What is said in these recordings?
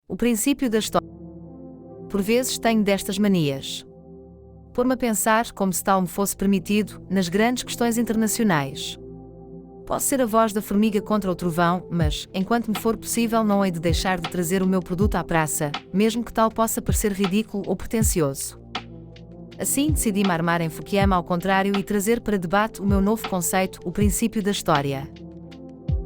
O princípio da história. Por vezes tenho destas manias. Pôr-me a pensar como se tal me fosse permitido, nas grandes questões internacionais. Posso ser a voz da formiga contra o trovão, mas, enquanto me for possível, não hei de deixar de trazer o meu produto à praça, mesmo que tal possa parecer ridículo ou pretensioso. Assim decidi-me armar em Fukuyama ao contrário e trazer para debate o meu novo conceito, o princípio da história.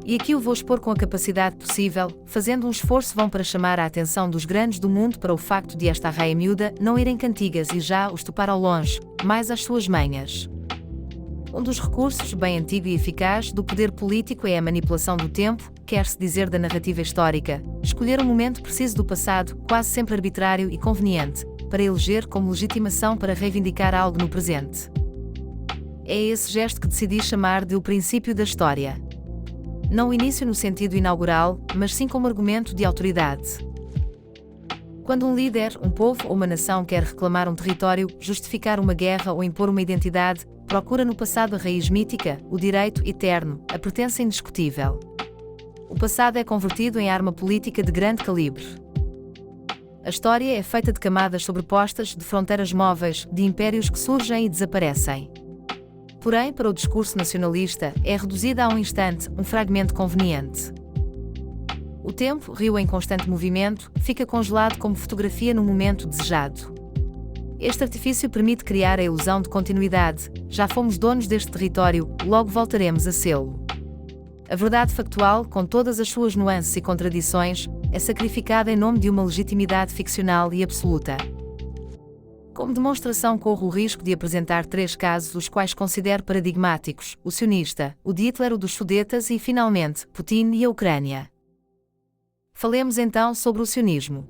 E aqui o vou expor com a capacidade possível, fazendo um esforço vão para chamar a atenção dos grandes do mundo para o facto de esta arraia miúda não irem cantigas e já os topar ao longe, mais às suas manhas. Um dos recursos, bem antigo e eficaz, do poder político é a manipulação do tempo, quer-se dizer da narrativa histórica, escolher um momento preciso do passado, quase sempre arbitrário e conveniente, para eleger como legitimação para reivindicar algo no presente. É esse gesto que decidi chamar de o princípio da história. Não o início no sentido inaugural, mas sim como argumento de autoridade. Quando um líder, um povo ou uma nação quer reclamar um território, justificar uma guerra ou impor uma identidade, procura no passado a raiz mítica, o direito eterno, a pertença indiscutível. O passado é convertido em arma política de grande calibre. A história é feita de camadas sobrepostas, de fronteiras móveis, de impérios que surgem e desaparecem. Porém, para o discurso nacionalista, é reduzida a um instante, um fragmento conveniente. O tempo, rio em constante movimento, fica congelado como fotografia no momento desejado. Este artifício permite criar a ilusão de continuidade, já fomos donos deste território, logo voltaremos a sê-lo. A verdade factual, com todas as suas nuances e contradições, é sacrificada em nome de uma legitimidade ficcional e absoluta. Como demonstração, corro o risco de apresentar 3 casos os quais considero paradigmáticos: o sionista, o de Hitler, o dos Sudetas e, finalmente, Putin e a Ucrânia. Falemos então sobre o sionismo.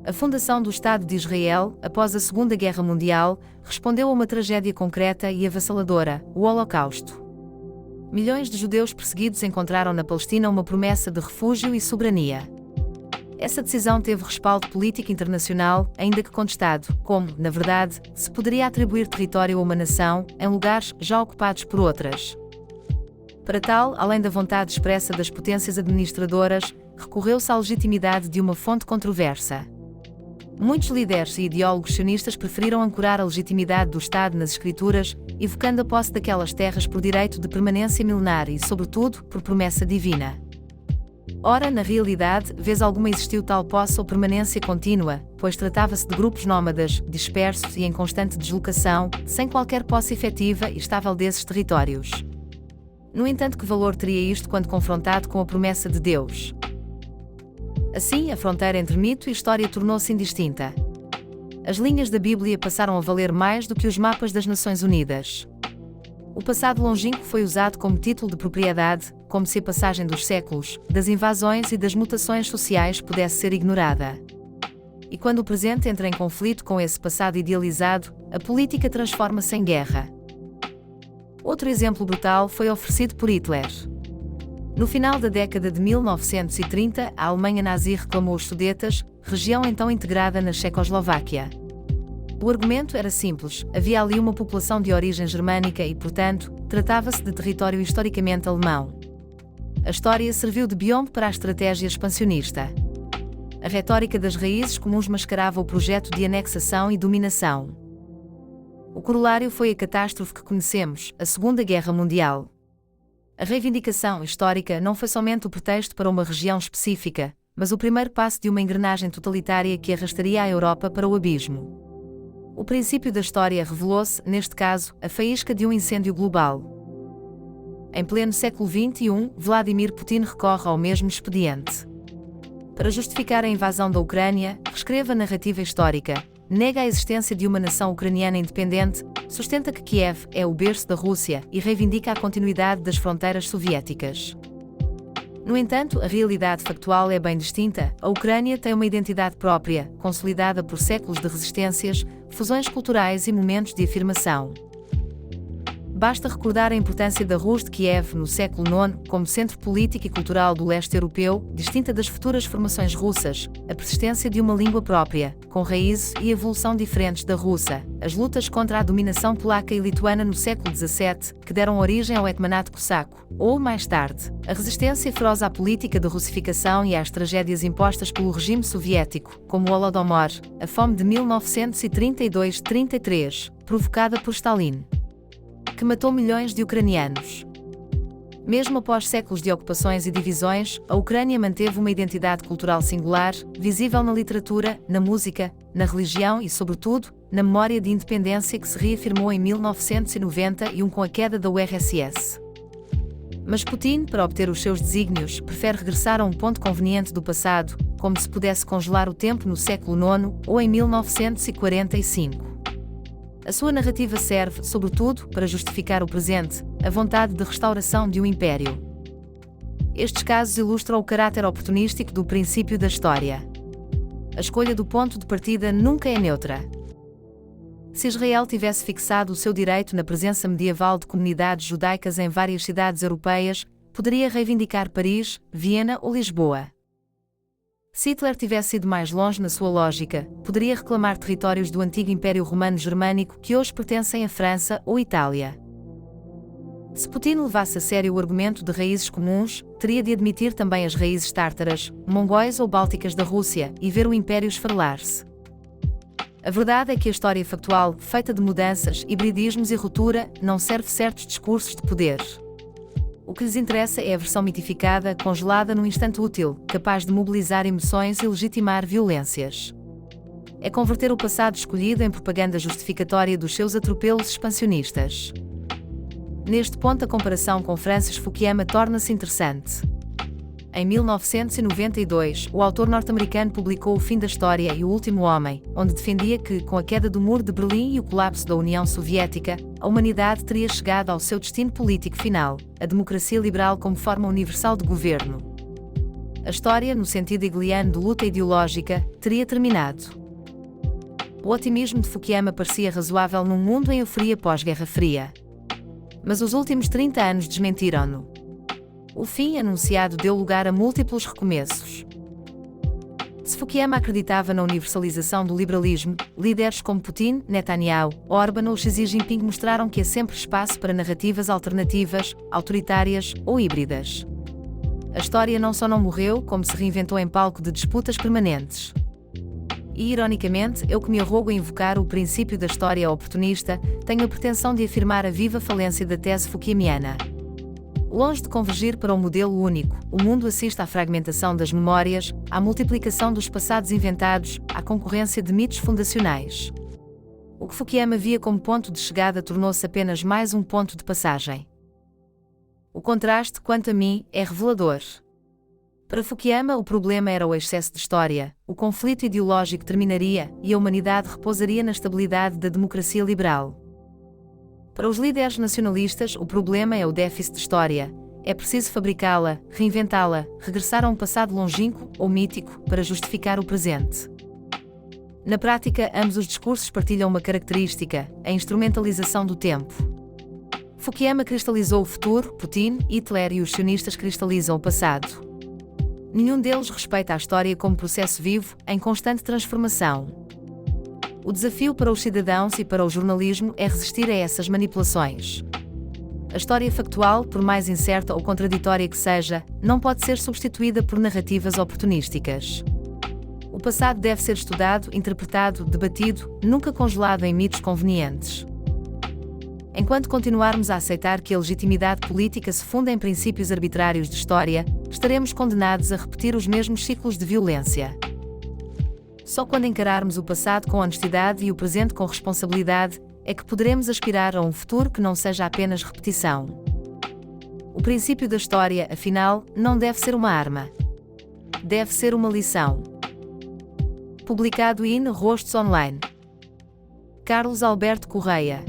A fundação do Estado de Israel, após a Segunda Guerra Mundial, respondeu a uma tragédia concreta e avassaladora, o Holocausto. Milhões de judeus perseguidos encontraram na Palestina uma promessa de refúgio e soberania. Essa decisão teve respaldo político internacional, ainda que contestado, como, na verdade, se poderia atribuir território a uma nação, em lugares já ocupados por outras. Para tal, além da vontade expressa das potências administradoras, recorreu-se à legitimidade de uma fonte controversa. Muitos líderes e ideólogos sionistas preferiram ancorar a legitimidade do Estado nas Escrituras, evocando a posse daquelas terras por direito de permanência milenar e, sobretudo, por promessa divina. Ora, na realidade, vez alguma existiu tal posse ou permanência contínua, pois tratava-se de grupos nómadas, dispersos e em constante deslocação, sem qualquer posse efetiva e estável desses territórios. No entanto, que valor teria isto quando confrontado com a promessa de Deus? Assim, a fronteira entre mito e história tornou-se indistinta. As linhas da Bíblia passaram a valer mais do que os mapas das Nações Unidas. O passado longínquo foi usado como título de propriedade, como se a passagem dos séculos, das invasões e das mutações sociais pudesse ser ignorada. E quando o presente entra em conflito com esse passado idealizado, a política transforma-se em guerra. Outro exemplo brutal foi oferecido por Hitler. No final da década de 1930, a Alemanha nazi reclamou os Sudetas, região então integrada na Checoslováquia. O argumento era simples: havia ali uma população de origem germânica e, portanto, tratava-se de território historicamente alemão. A história serviu de biombo para a estratégia expansionista. A retórica das raízes comuns mascarava o projeto de anexação e dominação. O corolário foi a catástrofe que conhecemos, a Segunda Guerra Mundial. A reivindicação histórica não foi somente o pretexto para uma região específica, mas o primeiro passo de uma engrenagem totalitária que arrastaria a Europa para o abismo. O princípio da história revelou-se, neste caso, a faísca de um incêndio global. Em pleno século XXI, Vladimir Putin recorre ao mesmo expediente. Para justificar a invasão da Ucrânia, reescreve a narrativa histórica, nega a existência de uma nação ucraniana independente, sustenta que Kiev é o berço da Rússia e reivindica a continuidade das fronteiras soviéticas. No entanto, a realidade factual é bem distinta. A Ucrânia tem uma identidade própria, consolidada por séculos de resistências, fusões culturais e momentos de afirmação. Basta recordar a importância da Rus de Kiev no século IX como centro político e cultural do leste europeu, distinta das futuras formações russas, a persistência de uma língua própria, com raízes e evolução diferentes da russa, as lutas contra a dominação polaca e lituana no século XVII, que deram origem ao hetmanato cosaco, ou, mais tarde, a resistência feroz à política de russificação e às tragédias impostas pelo regime soviético, como o Holodomor, a fome de 1932-33, provocada por Stalin, que matou milhões de ucranianos. Mesmo após séculos de ocupações e divisões, a Ucrânia manteve uma identidade cultural singular, visível na literatura, na música, na religião e, sobretudo, na memória de independência que se reafirmou em 1991 com a queda da URSS. Mas Putin, para obter os seus desígnios, prefere regressar a um ponto conveniente do passado, como se pudesse congelar o tempo no século IX ou em 1945. A sua narrativa serve, sobretudo, para justificar o presente, a vontade de restauração de um império. Estes casos ilustram o caráter oportunístico do princípio da história. A escolha do ponto de partida nunca é neutra. Se Israel tivesse fixado o seu direito na presença medieval de comunidades judaicas em várias cidades europeias, poderia reivindicar Paris, Viena ou Lisboa. Se Hitler tivesse ido mais longe na sua lógica, poderia reclamar territórios do antigo Império Romano Germânico que hoje pertencem à França ou Itália. Se Putin levasse a sério o argumento de raízes comuns, teria de admitir também as raízes tártaras, mongóis ou bálticas da Rússia e ver o Império esfarelar-se. A verdade é que a história factual, feita de mudanças, hibridismos e ruptura, não serve certos discursos de poder. O que lhes interessa é a versão mitificada, congelada num instante útil, capaz de mobilizar emoções e legitimar violências. É converter o passado escolhido em propaganda justificatória dos seus atropelos expansionistas. Neste ponto, a comparação com Francis Fukuyama torna-se interessante. Em 1992, o autor norte-americano publicou O Fim da História e o Último Homem, onde defendia que, com a queda do Muro de Berlim e o colapso da União Soviética, a humanidade teria chegado ao seu destino político final, a democracia liberal como forma universal de governo. A história, no sentido hegeliano de luta ideológica, teria terminado. O otimismo de Fukuyama parecia razoável num mundo em euforia pós-Guerra Fria. Mas os últimos 30 anos desmentiram-no. O fim anunciado deu lugar a múltiplos recomeços. Se Fukuyama acreditava na universalização do liberalismo, líderes como Putin, Netanyahu, Orbán ou Xi Jinping mostraram que há sempre espaço para narrativas alternativas, autoritárias ou híbridas. A história não só não morreu, como se reinventou em palco de disputas permanentes. E, ironicamente, eu que me arrogo a invocar o princípio da história oportunista, tenho a pretensão de afirmar a viva falência da tese fukuyamiana. Longe de convergir para um modelo único, o mundo assiste à fragmentação das memórias, à multiplicação dos passados inventados, à concorrência de mitos fundacionais. O que Fukuyama via como ponto de chegada tornou-se apenas mais um ponto de passagem. O contraste, quanto a mim, é revelador. Para Fukuyama, o problema era o excesso de história, o conflito ideológico terminaria e a humanidade repousaria na estabilidade da democracia liberal. Para os líderes nacionalistas, o problema é o déficit de história. É preciso fabricá-la, reinventá-la, regressar a um passado longínquo ou mítico para justificar o presente. Na prática, ambos os discursos partilham uma característica: a instrumentalização do tempo. Fukuyama cristalizou o futuro, Putin, Hitler e os sionistas cristalizam o passado. Nenhum deles respeita a história como processo vivo, em constante transformação. O desafio para os cidadãos e para o jornalismo é resistir a essas manipulações. A história factual, por mais incerta ou contraditória que seja, não pode ser substituída por narrativas oportunísticas. O passado deve ser estudado, interpretado, debatido, nunca congelado em mitos convenientes. Enquanto continuarmos a aceitar que a legitimidade política se funda em princípios arbitrários de história, estaremos condenados a repetir os mesmos ciclos de violência. Só quando encararmos o passado com honestidade e o presente com responsabilidade, é que poderemos aspirar a um futuro que não seja apenas repetição. O princípio da história, afinal, não deve ser uma arma. Deve ser uma lição. Publicado in Rostos Online. Carlos Alberto Correia.